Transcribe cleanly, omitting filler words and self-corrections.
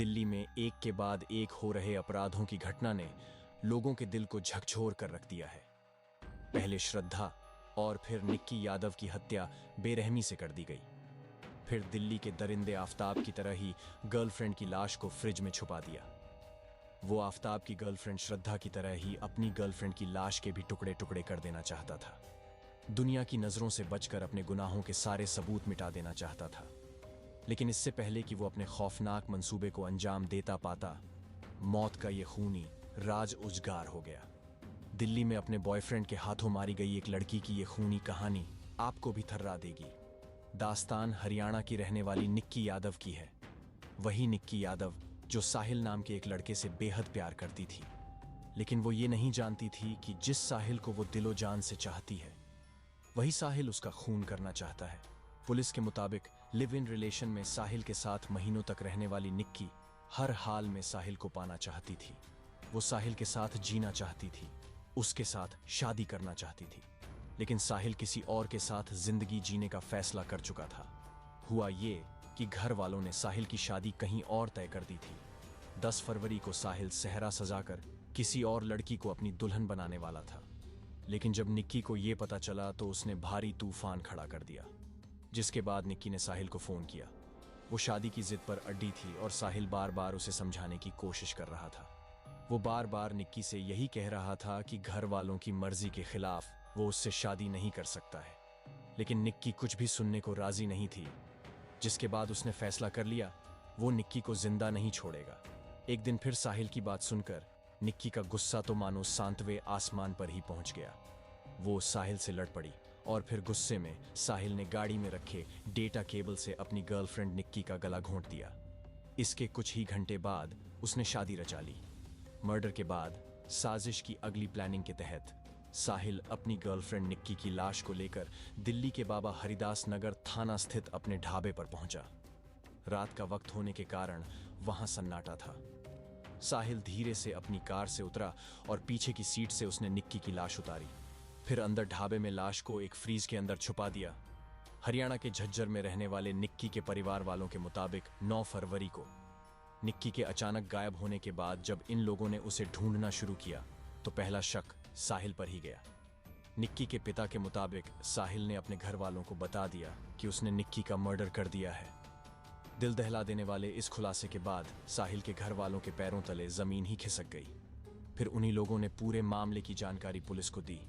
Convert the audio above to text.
दिल्ली में एक के बाद एक हो रहे अपराधों की घटना ने लोगों के दिल को झकझोर कर रख दिया है। पहले श्रद्धा और फिर निक्की यादव की हत्या बेरहमी से कर दी गई। फिर दिल्ली के दरिंदे आफताब की तरह ही गर्लफ्रेंड की लाश को फ्रिज में छुपा दिया। वो आफताब की गर्लफ्रेंड श्रद्धा की तरह ही अपनी गर्लफ्रेंड की लाश के भी टुकड़े टुकड़े कर देना चाहता था। दुनिया की नजरों से बचकर अपने गुनाहों के सारे सबूत मिटा देना चाहता था। लेकिन इससे पहले कि वो अपने खौफनाक मंसूबे को अंजाम देता पाता, मौत का ये खूनी राज उजगार हो गया। दिल्ली में अपने बॉयफ्रेंड के हाथों मारी गई एक लड़की की ये खूनी कहानी आपको भी थर्रा देगी। दास्तान हरियाणा की रहने वाली निक्की यादव की है। वही निक्की यादव जो साहिल नाम के एक लड़के से बेहद प्यार करती थी, लेकिन वो ये नहीं जानती थी कि जिस साहिल को वो दिलो जान से चाहती है, वही साहिल उसका खून करना चाहता है। पुलिस के मुताबिक लिव इन रिलेशन में साहिल के साथ महीनों तक रहने वाली निक्की हर हाल में साहिल को पाना चाहती थी। वो साहिल के साथ जीना चाहती थी, उसके साथ शादी करना चाहती थी। लेकिन साहिल किसी और के साथ जिंदगी जीने का फैसला कर चुका था। हुआ ये कि घर वालों ने साहिल की शादी कहीं और तय कर दी थी। 10 फरवरी को साहिल सेहरा सजाकर किसी और लड़की को अपनी दुल्हन बनाने वाला था। लेकिन जब निक्की को यह पता चला तो उसने भारी तूफान खड़ा कर दिया। जिसके बाद निक्की ने साहिल को फोन किया। वो शादी की जिद पर अड़ी थी और साहिल बार बार उसे समझाने की कोशिश कर रहा था। वो बार बार निक्की से यही कह रहा था कि घर वालों की मर्जी के खिलाफ वो उससे शादी नहीं कर सकता है। लेकिन निक्की कुछ भी सुनने को राजी नहीं थी। जिसके बाद उसने फैसला कर लिया, वो निक्की को जिंदा नहीं छोड़ेगा। एक दिन फिर साहिल की बात सुनकर निक्की का गुस्सा तो मानो सांतवे आसमान पर ही पहुंच गया। वो साहिल से लड़ पड़ी और फिर गुस्से में साहिल ने गाड़ी में रखे डेटा केबल से अपनी गर्लफ्रेंड निक्की का गला घोंट दिया। इसके कुछ ही घंटे बाद उसने शादी रचा ली। मर्डर के बाद साजिश की अगली प्लानिंग के तहत साहिल अपनी गर्लफ्रेंड निक्की की लाश को लेकर दिल्ली के बाबा हरिदास नगर थाना स्थित अपने ढाबे पर पहुंचा। रात का वक्त होने के कारण वहां सन्नाटा था। साहिल धीरे से अपनी कार से उतरा और पीछे की सीट से उसने निक्की की लाश उतारी। फिर अंदर ढाबे में लाश को एक फ्रीज के अंदर छुपा दिया। हरियाणा के झज्जर में रहने वाले निक्की के परिवार वालों के मुताबिक 9 फरवरी को निक्की के अचानक गायब होने के बाद जब इन लोगों ने उसे ढूंढना शुरू किया तो पहला शक साहिल पर ही गया। निक्की के पिता के मुताबिक साहिल ने अपने घर वालों को बता दिया कि उसने निक्की का मर्डर कर दिया है। दिल दहला देने वाले इस खुलासे के बाद साहिल के घर वालों के पैरों तले जमीन ही खिसक गई। फिर उन्हीं लोगों ने पूरे मामले की जानकारी पुलिस को दी।